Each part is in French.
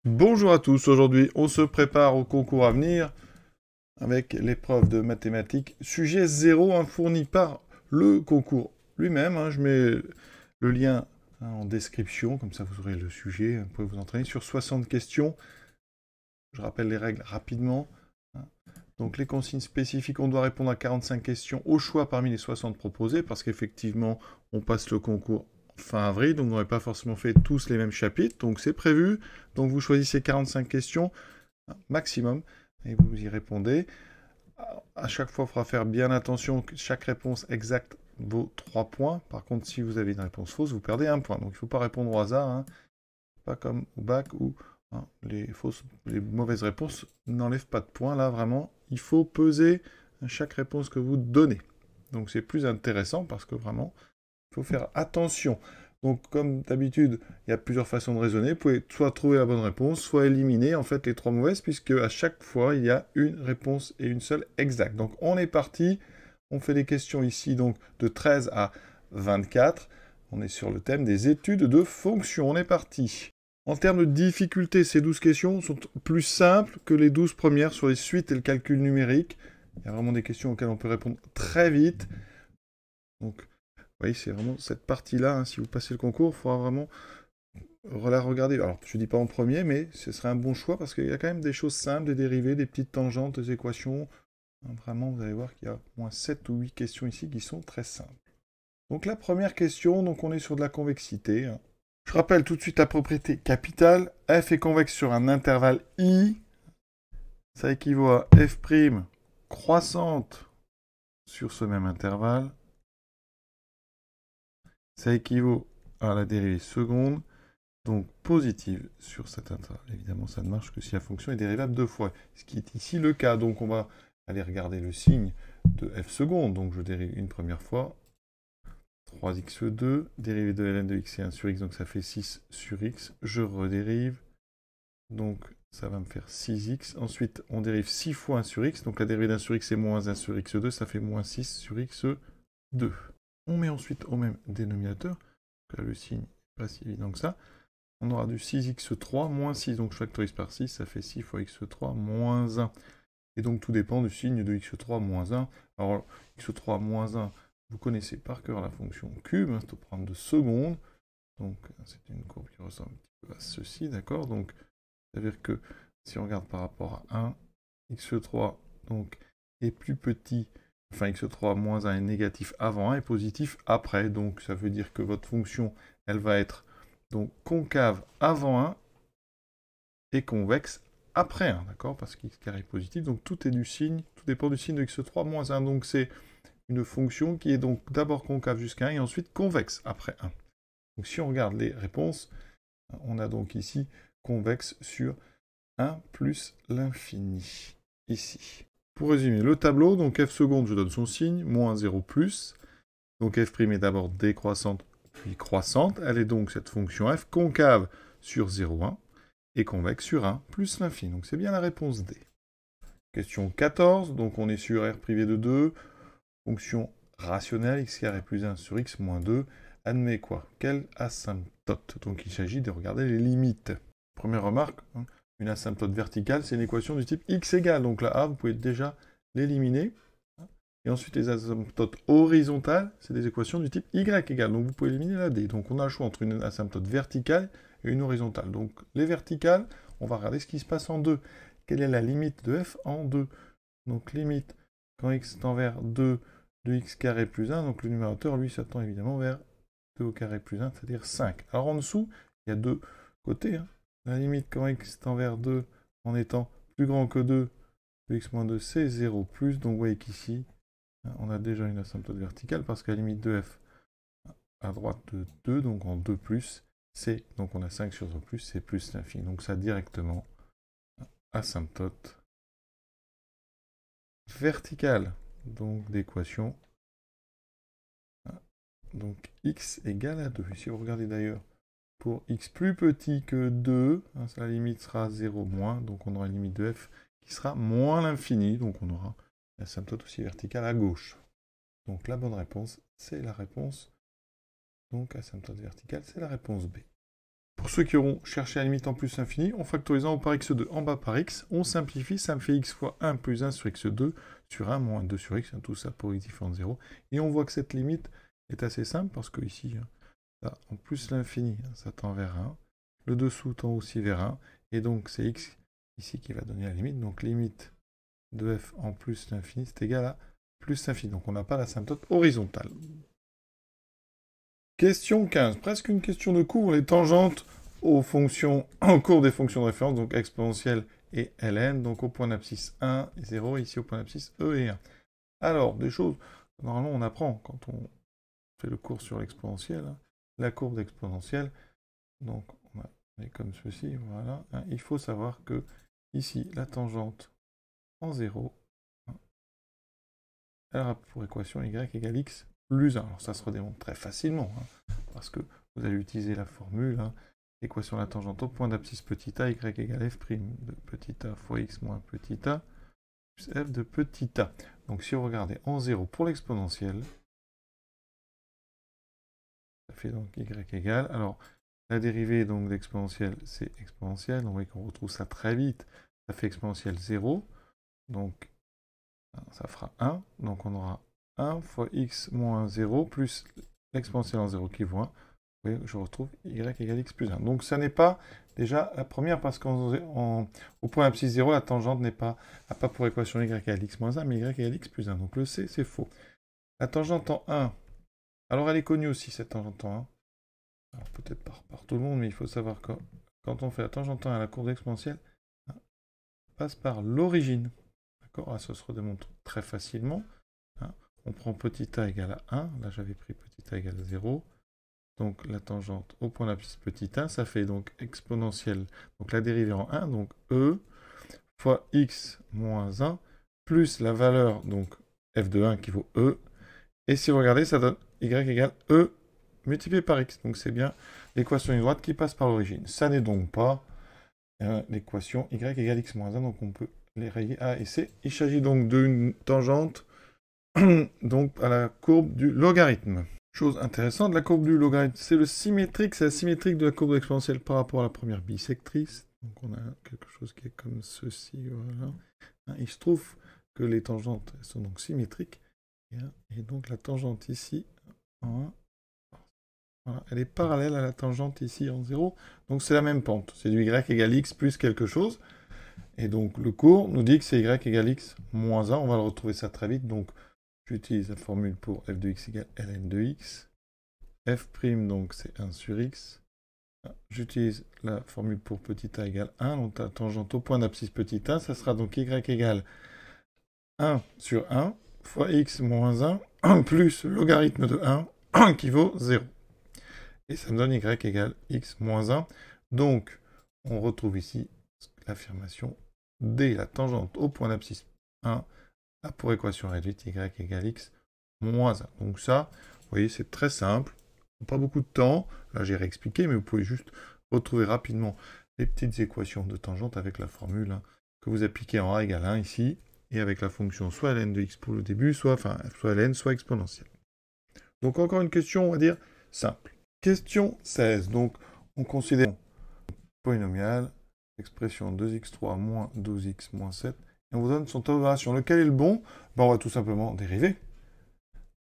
Bonjour à tous, aujourd'hui on se prépare au concours à venir avec l'épreuve de mathématiques, sujet 0 fourni par le concours lui-même. Je mets le lien en description, comme ça vous aurez le sujet, vous pouvez vous entraîner sur 60 questions. Je rappelle les règles rapidement. Donc les consignes spécifiques, on doit répondre à 45 questions au choix parmi les 60 proposées, parce qu'effectivement on passe le concours fin avril, donc on n'aurait pas forcément fait tous les mêmes chapitres, donc c'est prévu. Donc vous choisissez 45 questions maximum et vous y répondez. À chaque fois, il faudra faire bien attention que chaque réponse exacte vaut 3 points. Par contre, si vous avez une réponse fausse, vous perdez 1 point. Donc il ne faut pas répondre au hasard, pas comme au bac où les mauvaises réponses n'enlèvent pas de points. Là, vraiment, il faut peser chaque réponse que vous donnez. Donc c'est plus intéressant parce que vraiment, il faut faire attention. Donc, comme d'habitude, il y a plusieurs façons de raisonner. Vous pouvez soit trouver la bonne réponse, soit éliminer en fait les 3 mauvaises, puisque à chaque fois, il y a une réponse et une seule exacte. Donc, on est parti. On fait des questions ici donc de 13 à 24. On est sur le thème des études de fonctions. On est parti. En termes de difficulté, ces 12 questions sont plus simples que les 12 premières sur les suites et le calcul numérique. Il y a vraiment des questions auxquelles on peut répondre très vite. Donc, oui, c'est vraiment cette partie-là. Si vous passez le concours, il faudra vraiment la regarder. Alors, je ne dis pas en premier, mais ce serait un bon choix parce qu'il y a quand même des choses simples, des dérivés, des petites tangentes, des équations. Vraiment, vous allez voir qu'il y a au moins 7 ou 8 questions ici qui sont très simples. Donc, la première question, donc on est sur de la convexité. Je rappelle tout de suite la propriété capitale. F est convexe sur un intervalle I. Ça équivaut à F' croissante sur ce même intervalle. Ça équivaut à la dérivée seconde, donc positive sur cet intervalle. Évidemment, ça ne marche que si la fonction est dérivable 2 fois, ce qui est ici le cas. Donc on va aller regarder le signe de f seconde. Donc je dérive une première fois, 3x2, dérivée de ln de x et 1 sur x, donc ça fait 6 sur x. Je redérive, donc ça va me faire 6x. Ensuite, on dérive 6 fois 1 sur x, donc la dérivée d'1 sur x est moins 1 sur x2, ça fait moins 6 sur x2. On met ensuite au même dénominateur, là le signe n'est pas si évident que ça, on aura du 6x3 moins 6, donc je factorise par 6, ça fait 6 fois x3 moins 1. Et donc tout dépend du signe de x3 moins 1. Alors x3 moins 1, vous connaissez par cœur la fonction cube, c'est au prendre de seconde, donc c'est une courbe qui ressemble un petit peu à ceci, d'accord. Donc ça veut dire que si on regarde par rapport à 1, x3 donc, est plus petit, enfin x3 moins 1 est négatif avant 1 et positif après, donc ça veut dire que votre fonction, elle va être donc concave avant 1 et convexe après 1, d'accord, parce que x carré est positif, donc tout est du signe, tout dépend du signe de x3 moins 1, donc c'est une fonction qui est donc d'abord concave jusqu'à 1 et ensuite convexe après 1. Donc si on regarde les réponses, on a donc ici convexe sur 1 plus l'infini, ici. Pour résumer le tableau, donc f seconde, je donne son signe, moins 0 plus. Donc f' est d'abord décroissante, puis croissante. Elle est donc cette fonction f concave sur 0,1 et convexe sur 1 plus l'infini. Donc c'est bien la réponse D. Question 14, donc on est sur r' de 2, fonction rationnelle, x carré plus 1 sur x moins 2, admet quoi? Quelle asymptote? Donc il s'agit de regarder les limites. Première remarque, une asymptote verticale, c'est une équation du type x égale. Donc là, A, vous pouvez déjà l'éliminer. Et ensuite, les asymptotes horizontales, c'est des équations du type y égale. Donc vous pouvez éliminer la D. Donc on a le choix entre une asymptote verticale et une horizontale. Donc les verticales, on va regarder ce qui se passe en 2. Quelle est la limite de f en 2? Donc limite, quand x tend vers 2 de x carré plus 1, donc le numérateur, lui, ça tend évidemment vers 2 au carré plus 1, c'est-à-dire 5. Alors en dessous, il y a deux côtés. La limite quand x tend vers 2 en étant plus grand que 2 de x moins 2, c'est 0 plus. Donc vous voyez qu'ici, on a déjà une asymptote verticale parce qu'à la limite de f à droite de 2, donc en 2 plus, c'est, donc on a 5 sur 0 plus, c'est plus l'infini. Donc ça directement, asymptote verticale, donc d'équation. Donc x égale à 2. Si vous regardez d'ailleurs, pour x plus petit que 2, la limite sera 0 moins, donc on aura une limite de f qui sera moins l'infini, donc on aura l'asymptote aussi verticale à gauche. Donc la bonne réponse, c'est la réponse, donc asymptote verticale, c'est la réponse B. Pour ceux qui auront cherché la limite en plus infini, en factorisant par x2 en bas par x, on simplifie, ça me fait x fois 1 plus 1 sur x2 sur 1 moins 2 sur x, tout ça pour x différent de 0. Et on voit que cette limite est assez simple parce que ici, ça, en plus l'infini, ça tend vers 1. Le dessous tend aussi vers 1. Et donc c'est x ici qui va donner la limite. Donc limite de f en plus l'infini, c'est égal à plus l'infini. Donc on n'a pas l'asymptote horizontale. Question 15, presque une question de cours, les tangentes aux fonctions, en cours des fonctions de référence, donc exponentielle et ln, donc au point d'abscisse 1 et 0, ici au point d'abscisse e et 1. Alors, des choses, normalement on apprend quand on fait le cours sur l'exponentielle, hein, la courbe d'exponentielle, donc on est comme ceci, voilà, hein, il faut savoir que ici, la tangente en 0, hein, elle a pour équation y égale x plus 1. Alors ça se redémontre très facilement, hein, parce que vous allez utiliser la formule, hein, équation de la tangente au point d'abscisse petit a, y égale f' de petit a fois x moins petit a, plus f de petit a. Donc si vous regardez en 0 pour l'exponentielle, ça fait donc y égale, alors la dérivée donc d'exponentielle, c'est exponentielle, on voit qu'on retrouve ça très vite, ça fait exponentielle 0, donc ça fera 1, donc on aura 1 fois x moins 0 plus l'exponentielle en 0 qui vaut 1. Vous voyez, je retrouve y égale x plus 1. Donc ça n'est pas déjà la première parce qu'au point abscisse 0, la tangente n'a pas pour équation y égale x moins 1, mais y égale x plus 1. Donc le c, c'est faux. La tangente en 1, alors elle est connue aussi cette tangente en 1. Alors peut-être par tout le monde, mais il faut savoir que quand on fait la tangente en 1 à la courbe exponentielle, on passe par l'origine. D'accord, là, ça se redémontre très facilement. Hein. On prend petit a égale à 1. Là, j'avais pris petit a égale à 0. Donc, la tangente au point d'abscisse petit 1, ça fait donc exponentielle. Donc, la dérivée en 1, donc e fois x moins 1, plus la valeur, donc f de 1 qui vaut e. Et si vous regardez, ça donne y égale e multiplié par x. Donc, c'est bien l'équation d'une droite qui passe par l'origine. Ça n'est donc pas l'équation y égale x moins 1. Donc, on peut les rayés A et C. Il s'agit donc d'une tangente donc à la courbe du logarithme. Chose intéressante, la courbe du logarithme, c'est le symétrique, c'est la symétrique de la courbe exponentielle par rapport à la première bisectrice. Donc on a quelque chose qui est comme ceci, voilà. Il se trouve que les tangentes sont donc symétriques. Et donc la tangente ici, voilà, elle est parallèle à la tangente ici en 0. Donc c'est la même pente. C'est du y égale x plus quelque chose. Et donc, le cours nous dit que c'est y égale x moins 1. On va le retrouver ça très vite. Donc, j'utilise la formule pour f de x égale ln de x. F', donc, c'est 1 sur x. J'utilise la formule pour petit a égale 1. Donc, la tangente au point d'abscisse petit 1, ça sera donc y égale 1 sur 1 fois x moins 1 plus le logarithme de 1 qui vaut 0. Et ça me donne y égale x moins 1. Donc, on retrouve ici l'affirmation D, la tangente au point d'abscisse 1, a pour équation réduite y égale x moins 1. Donc ça, vous voyez, c'est très simple. Pas beaucoup de temps. Là, j'ai réexpliqué, mais vous pouvez juste retrouver rapidement les petites équations de tangente avec la formule que vous appliquez en a égale 1 ici, et avec la fonction soit ln de x pour le début, soit ln, soit exponentielle. Donc encore une question, on va dire, simple. Question 16. Donc, on considère polynomial, expression 2x3 moins 12x moins 7, et on vous donne son taux de variation. Lequel est le bon? Ben, on va tout simplement dériver.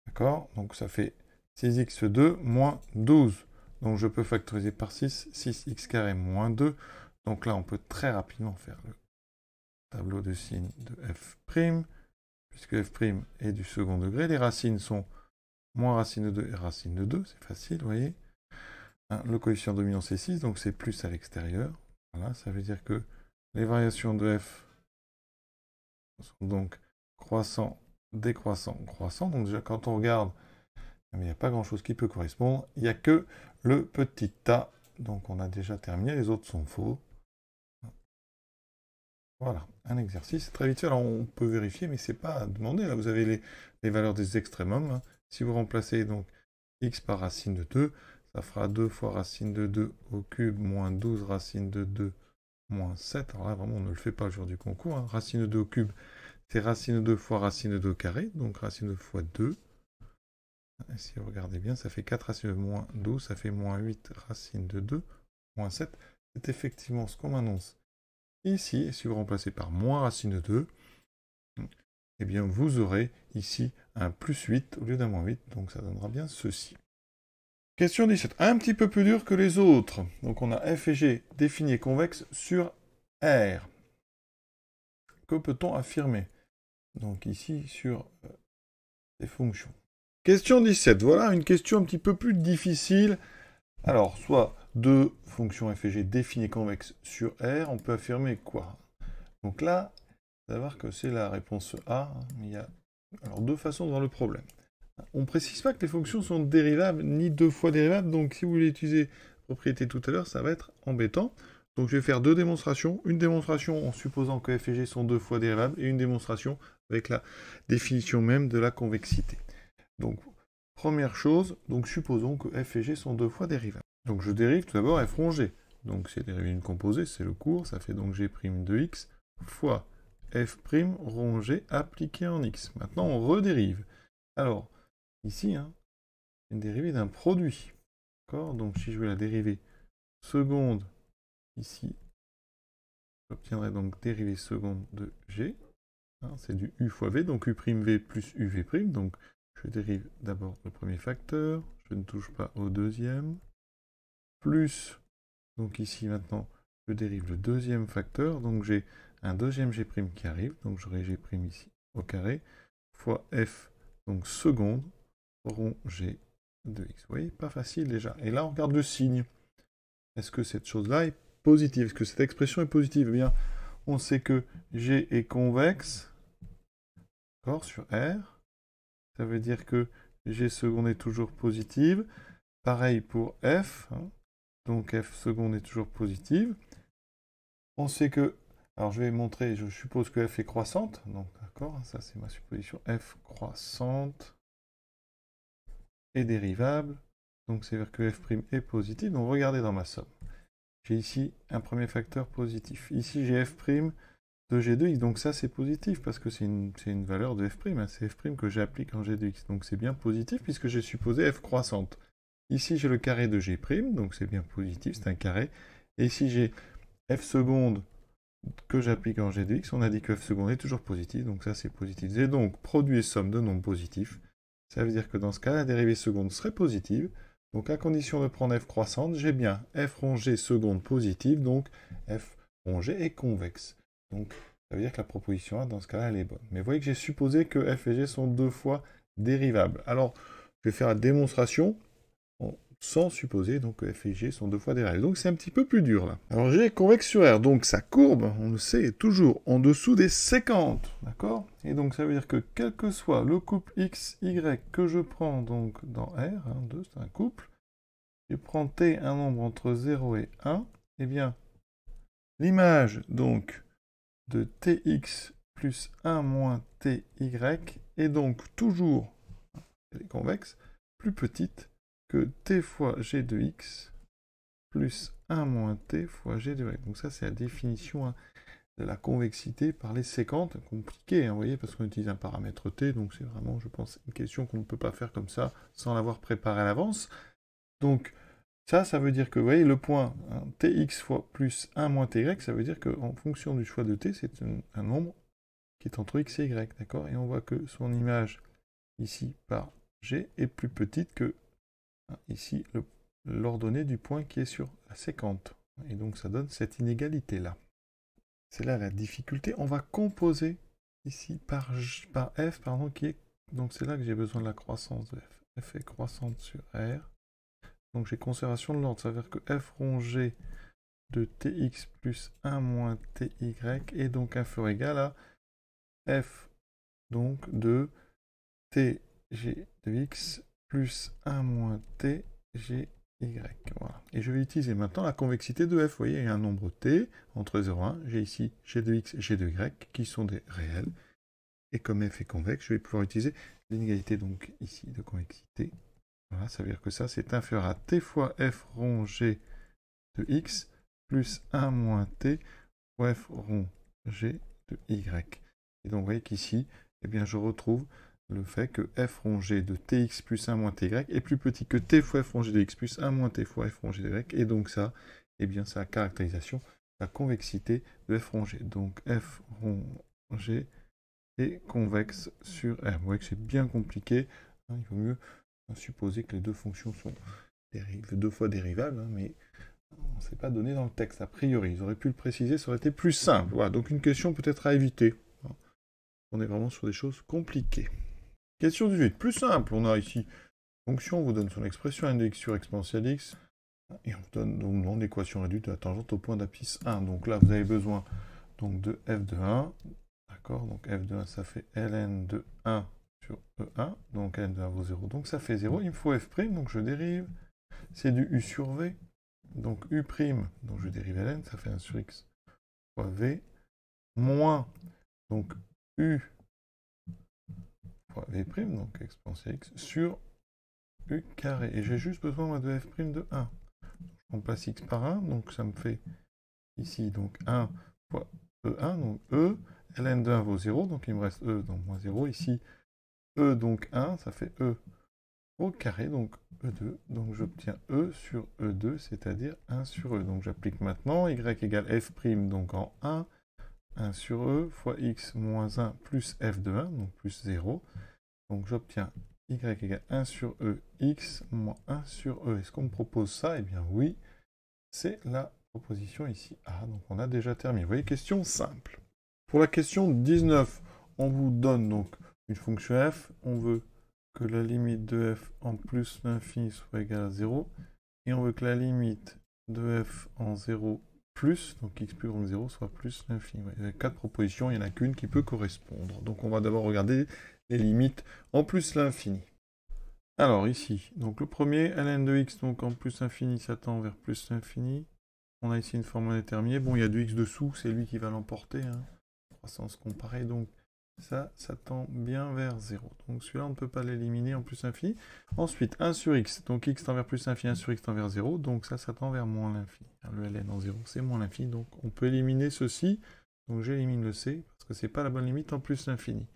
D'accord? Donc ça fait 6x2 moins 12. Donc je peux factoriser par 6, 6x carré moins 2. Donc là, on peut très rapidement faire le tableau de signes de f', puisque f' est du second degré. Les racines sont moins racine de 2 et racine de 2. C'est facile, vous voyez. Le coefficient dominant c'est 6, donc c'est plus à l'extérieur. Voilà, ça veut dire que les variations de f sont donc croissant, décroissant, croissant. Donc déjà, quand on regarde, il n'y a pas grand-chose qui peut correspondre. Il n'y a que le petit a. Donc on a déjà terminé, les autres sont faux. Voilà, un exercice très vite fait. Alors on peut vérifier, mais ce n'est pas à demander. Là, vous avez les valeurs des extrémums. Hein. Si vous remplacez donc x par racine de 2, ça fera 2 fois racine de 2 au cube moins 12 racine de 2 moins 7. Alors là, vraiment, on ne le fait pas le jour du concours. Hein. Racine de 2 au cube, c'est racine de 2 fois racine de 2 carré. Donc racine de 2 fois 2. Et si vous regardez bien, ça fait 4 racine de moins 12. Ça fait moins 8 racine de 2 moins 7, c'est effectivement ce qu'on m'annonce ici. Et si vous remplacez par moins racine de 2, eh bien vous aurez ici un plus 8 au lieu d'un moins 8, donc ça donnera bien ceci. Question 17, un petit peu plus dur que les autres. Donc on a f et g définis et convexes sur R. Que peut-on affirmer? Donc ici sur des fonctions. Question 17, voilà une question un petit peu plus difficile. Alors, soit deux fonctions f et g définies et convexes sur R, on peut affirmer quoi? Donc là, vous allez voir que c'est la réponse A. Il y a alors deux façons de voir le problème. On ne précise pas que les fonctions sont dérivables, ni deux fois dérivables, donc si vous voulez utiliser propriété tout à l'heure, ça va être embêtant. Donc je vais faire deux démonstrations. Une démonstration en supposant que f et g sont deux fois dérivables, et une démonstration avec la définition même de la convexité. Donc, première chose, donc supposons que f et g sont deux fois dérivables. Donc je dérive tout d'abord f rond g. Donc c'est dérivé d'une composée, c'est le cours, ça fait donc g' de x fois f' rond g appliqué en x. Maintenant on redérive. Alors, ici, une dérivée d'un produit. D'accord? Donc si je veux la dérivée seconde, ici, j'obtiendrai donc dérivée seconde de g. C'est du u fois v, donc u'v plus uv'. Donc je dérive d'abord le premier facteur, je ne touche pas au deuxième, plus, donc ici maintenant, je dérive le deuxième facteur, donc j'ai un deuxième g' qui arrive, donc j'aurai g' ici au carré, fois f, donc seconde, rond g de x. Vous voyez, pas facile déjà. Et là, on regarde le signe. Est-ce que cette chose-là est positive? Est-ce que cette expression est positive? Eh bien, on sait que g est convexe, d'accord, sur R. Ça veut dire que g seconde est toujours positive. Pareil pour f. Donc f seconde est toujours positive. On sait que, alors je vais montrer, je suppose que f est croissante. Donc d'accord, ça c'est ma supposition. F croissante est dérivable. Donc c'est dire que f' est positif. Donc regardez dans ma somme. J'ai ici un premier facteur positif. Ici j'ai f' de g de x. Donc ça c'est positif parce que c'est une valeur de f'. C'est f' que j'applique en g de x. Donc c'est bien positif puisque j'ai supposé f croissante. Ici j'ai le carré de g', donc c'est bien positif, c'est un carré. Et ici j'ai f seconde que j'applique en g de x. On a dit que f seconde est toujours positif, donc ça c'est positif. Et donc produit et somme de nombres positifs. Ça veut dire que dans ce cas, la dérivée seconde serait positive. Donc à condition de prendre f croissante, j'ai bien f rond g seconde positive, donc f rond g est convexe. Donc ça veut dire que la proposition A, dans ce cas-là, elle est bonne. Mais vous voyez que j'ai supposé que f et g sont deux fois dérivables. Alors, je vais faire la démonstration sans supposer donc, que f et g sont deux fois dérivables. Donc c'est un petit peu plus dur là. Alors g est convexe sur R, donc sa courbe, on le sait, est toujours en dessous des séquentes. D'accord? Et donc ça veut dire que quel que soit le couple x, y que je prends donc dans R, 2 c'est un couple, je prends t un nombre entre 0 et 1, eh bien l'image donc de tx plus 1 moins ty est donc toujours, elle est convexe, plus petite que t fois g de x plus 1 moins t fois g de y. Donc ça, c'est la définition de la convexité par les séquentes. Compliqué, vous voyez, parce qu'on utilise un paramètre t, donc c'est vraiment, je pense, une question qu'on ne peut pas faire comme ça sans l'avoir préparée à l'avance. Donc ça veut dire que, vous voyez, le point tx fois plus 1 moins ty, ça veut dire qu'en fonction du choix de t, c'est un nombre qui est entre x et y, d'accord? Et on voit que son image, ici, par g, est plus petite que ici l'ordonnée du point qui est sur la séquente. Et donc ça donne cette inégalité-là. C'est là la difficulté. On va composer ici par f, qui est... Donc c'est là que j'ai besoin de la croissance de f. F est croissante sur R. Donc j'ai conservation de l'ordre. Ça veut dire que f rond g de tx plus 1 moins ty est donc inférieur ou égal à f donc de tg de x plus 1 moins t g, voilà. Et je vais utiliser maintenant la convexité de f. Vous voyez, il y a un nombre t entre 0 et 1. J'ai ici g de x et g de y qui sont des réels. Et comme f est convexe, je vais pouvoir utiliser l'inégalité donc ici de convexité. Voilà, ça veut dire que ça, c'est inférieur à t fois f rond g de x plus 1 moins t fois f rond g de y. Et donc, vous voyez qu'ici, eh bien, je retrouve le fait que f rond g de tx plus 1 moins ty est plus petit que t fois f rond g de x plus 1 moins t fois f rond g de y. Et donc ça, eh bien c'est la caractérisation, la convexité de f rongé. Donc f rongé est convexe sur R. Vous voyez que c'est bien compliqué, hein, il vaut mieux supposer que les deux fonctions sont deux fois dérivables, hein, mais on ne s'est pas donné dans le texte, a priori. Ils auraient pu le préciser, ça aurait été plus simple. Voilà, donc une question peut-être à éviter. On est vraiment sur des choses compliquées. Question 18, plus simple. On a ici fonction, on vous donne son expression n de x sur exponentielle x, et on vous donne donc dans l'équation réduite de la tangente au point d'apis 1. Donc là, vous avez besoin donc, de f de 1. D'accord, donc f de 1, ça fait ln de 1 sur E1. Donc ln de 1 vaut 0. Donc ça fait 0. Il me faut f', donc je dérive. C'est du u sur v. Donc u', donc je dérive ln, ça fait 1 sur x fois v, moins, donc u fois v', donc exponentielle x, sur u carré. Et j'ai juste besoin de f' de 1. Je remplace x par 1, donc ça me fait ici donc 1 fois E1, donc E, ln de 1 vaut 0, donc il me reste E, donc moins 0. Ici, E, donc 1, ça fait E au carré, donc E2, donc j'obtiens E sur E2, c'est-à-dire 1 sur E. Donc j'applique maintenant, y égale f', donc en 1 sur E, fois x moins 1 plus f de 1, donc plus 0. Donc j'obtiens y égale 1 sur E, x moins 1 sur E. Est-ce qu'on me propose ça? Eh bien oui, c'est la proposition ici A. Donc on a déjà terminé. Vous voyez, question simple. Pour la question 19, on vous donne donc une fonction f, on veut que la limite de f en plus l'infini soit égale à 0, et on veut que la limite de f en 0 plus, donc x plus grand que 0, soit plus l'infini. Il y a 4 propositions, il n'y en a qu'une qui peut correspondre. Donc on va d'abord regarder les limites en plus l'infini. Alors ici, donc le premier, ln de x, donc en plus infini, ça tend vers plus l'infini. On a ici une formule déterminée. Bon, il y a du x dessous, c'est lui qui va l'emporter. Hein. Croissance comparée, donc ça tend bien vers 0. Donc celui-là, on ne peut pas l'éliminer en plus infini. Ensuite, 1 sur x. Donc x tend vers plus l'infini, 1 sur x tend vers 0. Donc ça tend vers moins l'infini. Le ln en 0, c'est moins l'infini. Donc on peut éliminer ceci. Donc j'élimine le c, parce que ce n'est pas la bonne limite en plus l'infini.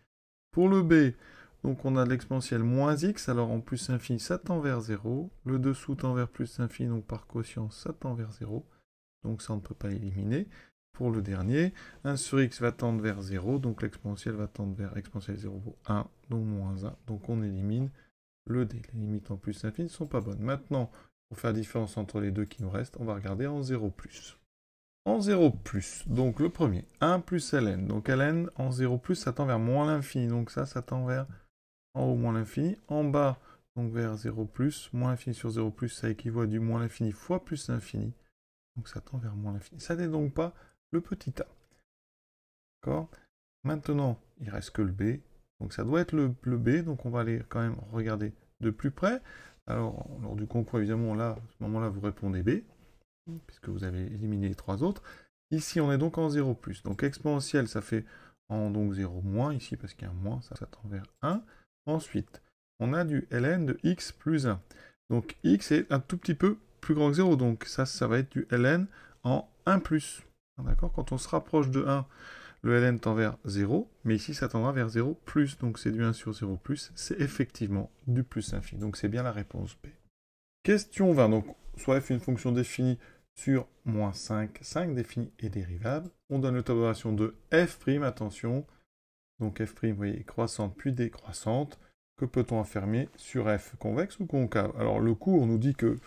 Pour le b, donc on a l'exponentielle moins x. Alors en plus infini, ça tend vers 0. Le dessous tend vers plus l'infini, donc par quotient, ça tend vers 0. Donc ça, on ne peut pas éliminer. Pour le dernier, 1 sur x va tendre vers 0, donc l'exponentielle va tendre vers exponentielle 0 vaut 1, donc moins 1. Donc on élimine le d. Les limites en plus infini ne sont pas bonnes. Maintenant, pour faire la différence entre les deux qui nous restent, on va regarder en 0+. En 0+, donc le premier, 1 plus ln. Donc ln en 0+, ça tend vers moins l'infini. Donc ça tend vers en haut moins l'infini. En bas, donc vers 0+, moins l'infini sur 0+, ça équivaut à du moins l'infini fois plus l'infini. Donc ça tend vers moins l'infini. Ça n'est donc pas le petit a. D'accord? Maintenant, il ne reste que le b. Donc ça doit être le b. Donc on va aller quand même regarder de plus près. Alors, lors du concours, évidemment, là, à ce moment-là, vous répondez b, puisque vous avez éliminé les trois autres. Ici, on est donc en 0+. Donc exponentielle, ça fait en donc 0 moins, ici, parce qu'il y a un moins, ça tend vers 1. Ensuite, on a du ln de x plus 1. Donc x est un tout petit peu plus grand que 0, donc ça va être du ln en 1 plus. D'accord? Quand on se rapproche de 1, le ln tend vers 0, mais ici ça tendra vers 0 plus, donc c'est du 1 sur 0 plus, c'est effectivement du plus infini, donc c'est bien la réponse B. Question 20, donc soit f est une fonction définie sur moins 5, 5 définie et dérivable, on donne le tableau de relation de f', attention, donc f', vous voyez, croissante puis décroissante, que peut-on affirmer sur f convexe ou concave? Alors le cours nous dit que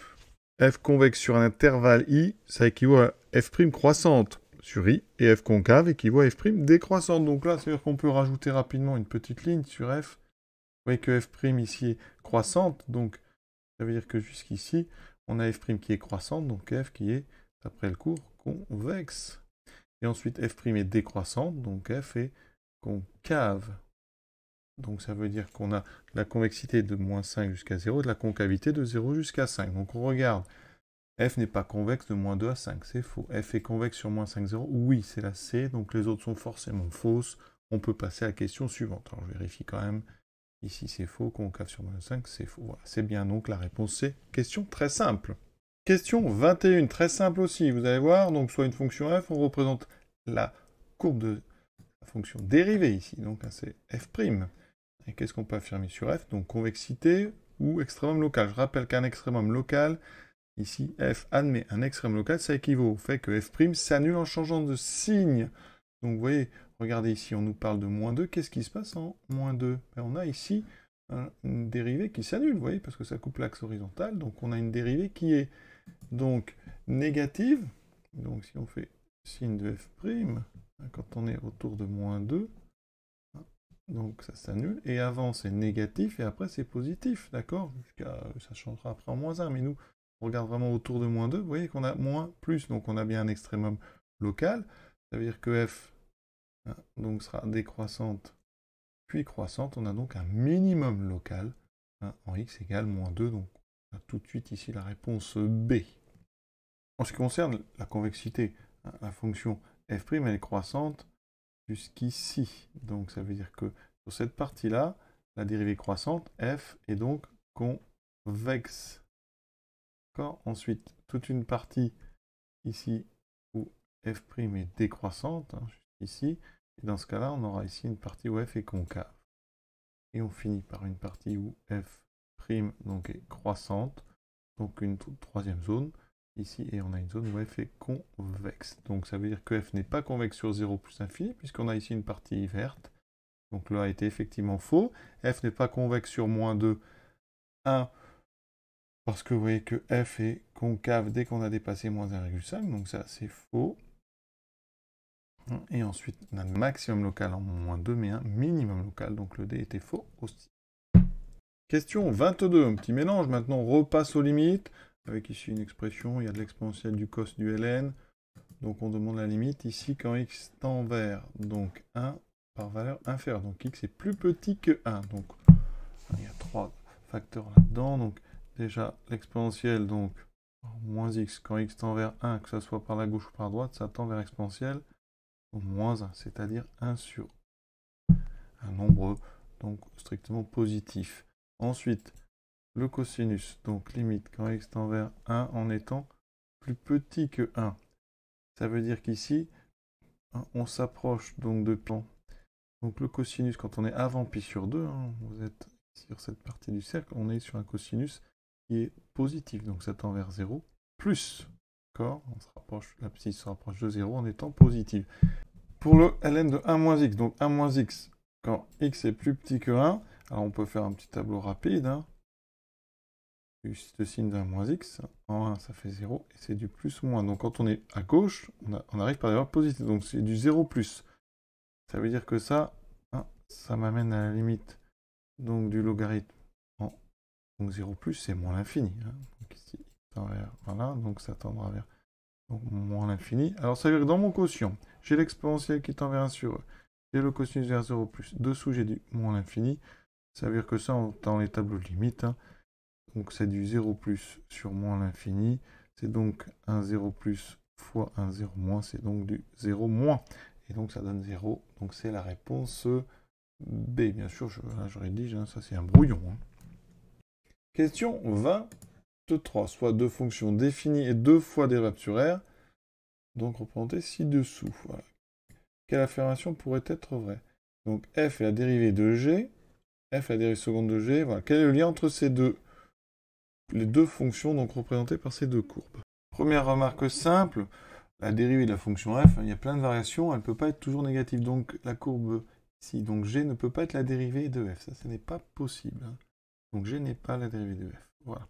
f convexe sur un intervalle i, ça équivaut à f' croissante sur i, et f concave équivaut à f' décroissante. Donc là, c'est-à-dire qu'on peut rajouter rapidement une petite ligne sur f. Vous voyez que f' ici est croissante, donc ça veut dire que jusqu'ici, on a f' qui est croissante, donc f qui est, d'après le cours, convexe. Et ensuite, f' est décroissante, donc f est concave. Donc ça veut dire qu'on a la convexité de moins 5 jusqu'à 0 et de la concavité de 0 jusqu'à 5. Donc on regarde, f n'est pas convexe de moins 2 à 5, c'est faux. F est convexe sur moins 5, 0, oui, c'est la C, donc les autres sont forcément fausses. On peut passer à la question suivante. Alors je vérifie quand même, ici c'est faux, concave sur moins 5, c'est faux. Voilà, c'est bien donc la réponse C. Question très simple. Question 21, très simple aussi, vous allez voir, donc soit une fonction f, on représente la courbe de la fonction dérivée ici, donc c'est f'. Et qu'est-ce qu'on peut affirmer sur f? Donc convexité ou extrémum local. Je rappelle qu'un extrémum local, ici, f admet un extrême local, ça équivaut au fait que f' s'annule en changeant de signe. Donc vous voyez, regardez ici, on nous parle de moins 2. Qu'est-ce qui se passe en moins 2? On a ici une dérivée qui s'annule, vous voyez, parce que ça coupe l'axe horizontal. Donc on a une dérivée qui est donc négative. Donc si on fait signe de f', quand on est autour de moins 2, donc ça s'annule. Et avant c'est négatif et après c'est positif, d'accord? Ça changera après en moins 1. Mais nous, on regarde vraiment autour de moins 2. Vous voyez qu'on a moins plus. Donc on a bien un extrémum local. Ça veut dire que f donc sera décroissante puis croissante. On a donc un minimum local en x égale moins 2. Donc on a tout de suite ici la réponse B. En ce qui concerne la convexité, la fonction f' elle est croissante jusqu'ici. Donc ça veut dire que sur cette partie-là, la dérivée croissante, f est donc convexe. Ensuite, toute une partie ici où f' est décroissante, ici. Et dans ce cas-là, on aura ici une partie où f est concave. Et on finit par une partie où f' donc est croissante, donc une troisième zone ici, et on a une zone où f est convexe. Donc ça veut dire que f n'est pas convexe sur 0 plus infini, puisqu'on a ici une partie verte. Donc là a été effectivement faux. F n'est pas convexe sur moins 2, 1, parce que vous voyez que f est concave dès qu'on a dépassé moins 1,5, donc ça c'est faux. Et ensuite, on a un maximum local en moins 2, mais un minimum local, donc le D était faux aussi. Question 22, un petit mélange, maintenant on repasse aux limites, avec ici une expression, il y a de l'exponentielle du cos du ln, donc on demande la limite ici quand x tend vers donc 1 par valeur inférieure, donc x est plus petit que 1, donc il y a 3 facteurs là-dedans, donc déjà l'exponentielle, donc moins x, quand x tend vers 1, que ce soit par la gauche ou par la droite, ça tend vers exponentielle, moins 1, c'est-à-dire 1 sur un nombre donc strictement positif. Ensuite, le cosinus, donc limite quand x tend vers 1 en étant plus petit que 1. Ça veut dire qu'ici, on s'approche donc de pi. Donc le cosinus, quand on est avant pi sur 2, vous êtes sur cette partie du cercle, on est sur un cosinus qui est positif, donc ça tend vers 0, plus. D'accord, on se rapproche, l'abscisse se rapproche de 0 en étant positive. Pour le ln de 1 moins x, donc 1 moins x, quand x est plus petit que 1, alors on peut faire un petit tableau rapide, juste le signe d'un moins x, en 1 ça fait 0, et c'est du plus ou moins. Donc quand on est à gauche, on arrive par des valeurs positives, donc c'est du 0 plus. Ça veut dire que ça, ça m'amène à la limite donc, du logarithme. Donc 0 plus, c'est moins l'infini. Donc ici, voilà, donc ça tendra vers donc, moins l'infini. Alors ça veut dire que dans mon quotient, j'ai l'exponentielle qui tend vers 1 sur e. J'ai le cosinus vers 0 plus. Dessous, j'ai du moins l'infini. Ça veut dire que ça, dans les tableaux de limite, donc c'est du 0 plus sur moins l'infini. C'est donc un 0 plus fois un 0 moins, c'est donc du 0 moins. Et donc ça donne 0. Donc c'est la réponse B. Bien sûr, là j'aurais dit, ça c'est un brouillon. Question 23, soit deux fonctions définies et deux fois dérivable sur R, donc représentées ci-dessous. Voilà. Quelle affirmation pourrait être vraie? Donc f est la dérivée de g, f est la dérivée seconde de g, voilà. Quel est le lien entre ces deux? Les deux fonctions donc représentées par ces deux courbes. Première remarque simple, la dérivée de la fonction f, il y a plein de variations, elle ne peut pas être toujours négative, donc la courbe ici, donc g ne peut pas être la dérivée de f, ça ce n'est pas possible. Donc g n'est pas la dérivée de f. Voilà.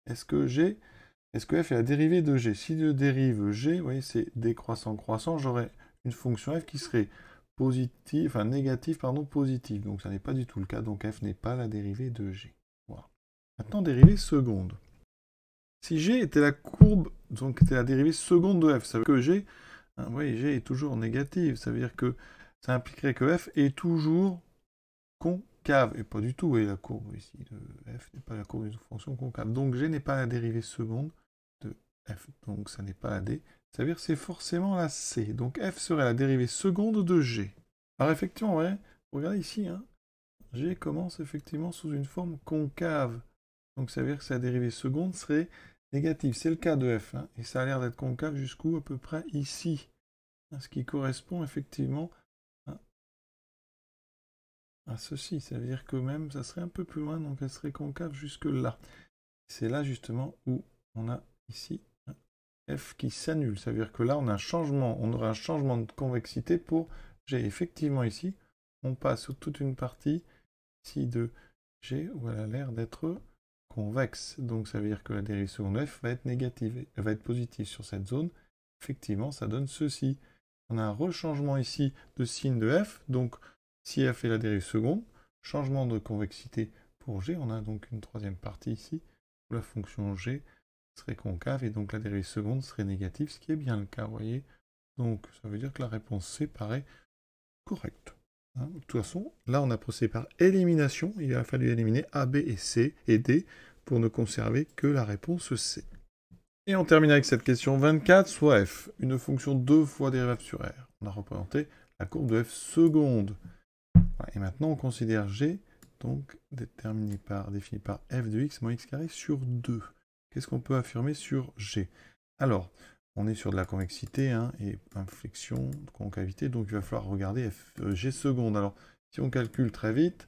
Est-ce que f est la dérivée de g? Si je dérive g, vous voyez, c'est décroissant croissant, j'aurais une fonction f qui serait positive, enfin négative, pardon, positive. Donc ça n'est pas du tout le cas, donc f n'est pas la dérivée de g. Voilà. Maintenant, dérivée seconde. Si g était la courbe, donc était la dérivée seconde de f, ça veut dire que g, vous voyez, g est toujours négative, ça veut dire que ça impliquerait que f est toujours concave, et pas du tout, et la courbe ici de f n'est pas la courbe d'une fonction concave. Donc g n'est pas la dérivée seconde de f, donc ça n'est pas la d, ça veut dire que c'est forcément la c. Donc f serait la dérivée seconde de g. Alors effectivement, ouais, regardez ici, g commence effectivement sous une forme concave. Donc ça veut dire que sa dérivée seconde serait négative. C'est le cas de f, et ça a l'air d'être concave jusqu'où? À peu près ici. Ce qui correspond effectivement à ceci. Ça veut dire que même, ça serait un peu plus loin, donc elle serait concave jusque là. C'est là justement où on a ici, F qui s'annule. Ça veut dire que là, on a un changement, on aura un changement de convexité pour G. Effectivement, ici, on passe sur toute une partie ici de G où elle a l'air d'être convexe. Donc, ça veut dire que la dérive seconde F va être négative, elle va être positive sur cette zone. Effectivement, ça donne ceci. On a un rechangement ici de signe de F. Donc, si F est la dérive seconde, changement de convexité pour G. On a donc une troisième partie ici où la fonction G serait concave et donc la dérive seconde serait négative, ce qui est bien le cas, vous voyez. Donc, ça veut dire que la réponse C paraît correcte. Hein, de toute façon, là, on a procédé par élimination. Il a fallu éliminer A, B et C et D pour ne conserver que la réponse C. Et on termine avec cette question 24, soit F, une fonction 2 fois dérivable sur R. On a représenté la courbe de F seconde. Voilà, et maintenant, on considère G, donc définie par f de x moins x carré sur 2. Qu'est-ce qu'on peut affirmer sur G? Alors, on est sur de la convexité hein, et inflexion, concavité, donc il va falloir regarder G seconde. Alors, si on calcule très vite,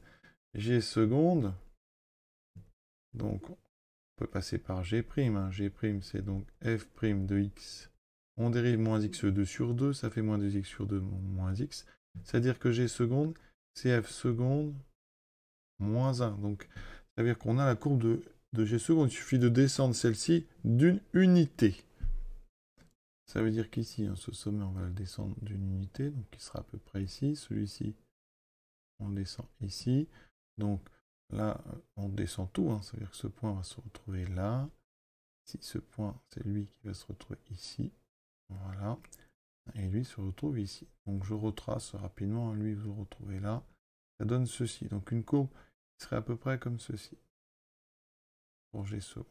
G seconde, donc on peut passer par G'. Hein. G' c'est donc f' de x. On dérive moins x2 sur 2, ça fait moins 2x sur 2 moins x. C'est-à-dire que G seconde, c'est f seconde moins 1. Donc, ça veut dire qu'on a la courbe de G seconde. Il suffit de descendre celle-ci d'une unité. Ça veut dire qu'ici, hein, ce sommet, on va le descendre d'une unité, donc il sera à peu près ici. Celui-ci, on le descend ici. Donc là, on descend tout, hein, ça veut dire que ce point va se retrouver là. Si ce point, c'est lui qui va se retrouver ici. Voilà. Et lui se retrouve ici. Donc je retrace rapidement, lui vous le retrouvez là. Ça donne ceci. Donc une courbe qui serait à peu près comme ceci. Pour G seconde.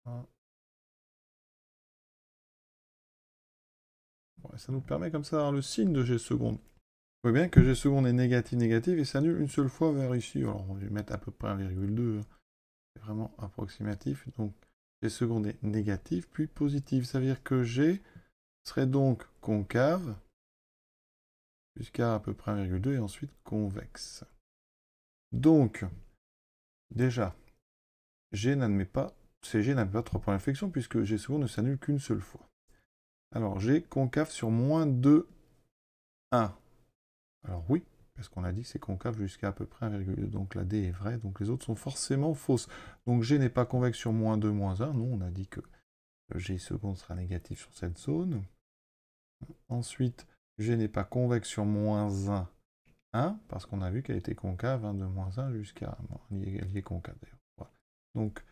Voilà. Ouais, ça nous permet comme ça d'avoir le signe de G seconde. Vous voyez bien que G seconde est négative et s'annule une seule fois vers ici. Alors on va lui mettre à peu près 1,2. C'est vraiment approximatif. Donc G seconde est négative puis positive. Ça veut dire que G serait donc concave jusqu'à peu près 1,2 et ensuite convexe. Donc, déjà, G n'admet pas 3 points d'inflexion puisque G seconde ne s'annule qu'une seule fois. Alors, G concave sur moins 2, 1. Alors oui, parce qu'on a dit que c'est concave jusqu'à à peu près 1,2. Donc la D est vraie, donc les autres sont forcément fausses. Donc G n'est pas convexe sur moins 2, moins 1. Non, on a dit que G seconde sera négatif sur cette zone. Ensuite, G n'est pas convexe sur moins 1, 1, parce qu'on a vu qu'elle était concave, hein, de moins 1 jusqu'à... Bon, elle y est concave d'ailleurs. Voilà. Donc,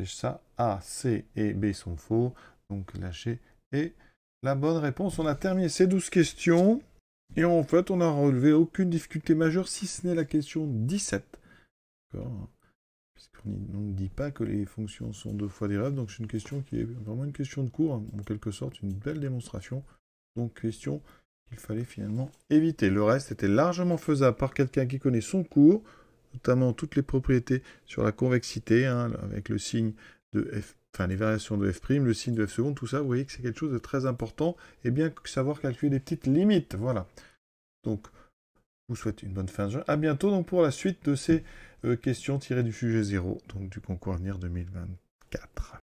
ça, A, C et B sont faux. Donc, la G est la bonne réponse. On a terminé ces 12 questions. Et en fait, on n'a relevé aucune difficulté majeure, si ce n'est la question 17. D'accord, puisqu'on ne dit pas que les fonctions sont 2 fois dérivables. Donc, c'est une question qui est vraiment une question de cours, hein, en quelque sorte, une belle démonstration. Donc, question qu'il fallait finalement éviter. Le reste était largement faisable par quelqu'un qui connaît son cours, notamment toutes les propriétés sur la convexité, hein, avec le signe de F, enfin les variations de F', le signe de F seconde, tout ça, vous voyez que c'est quelque chose de très important, et bien savoir calculer des petites limites, voilà. Donc, je vous souhaite une bonne fin de journée. À bientôt donc, pour la suite de ces questions tirées du sujet 0, donc du concours à venir 2024.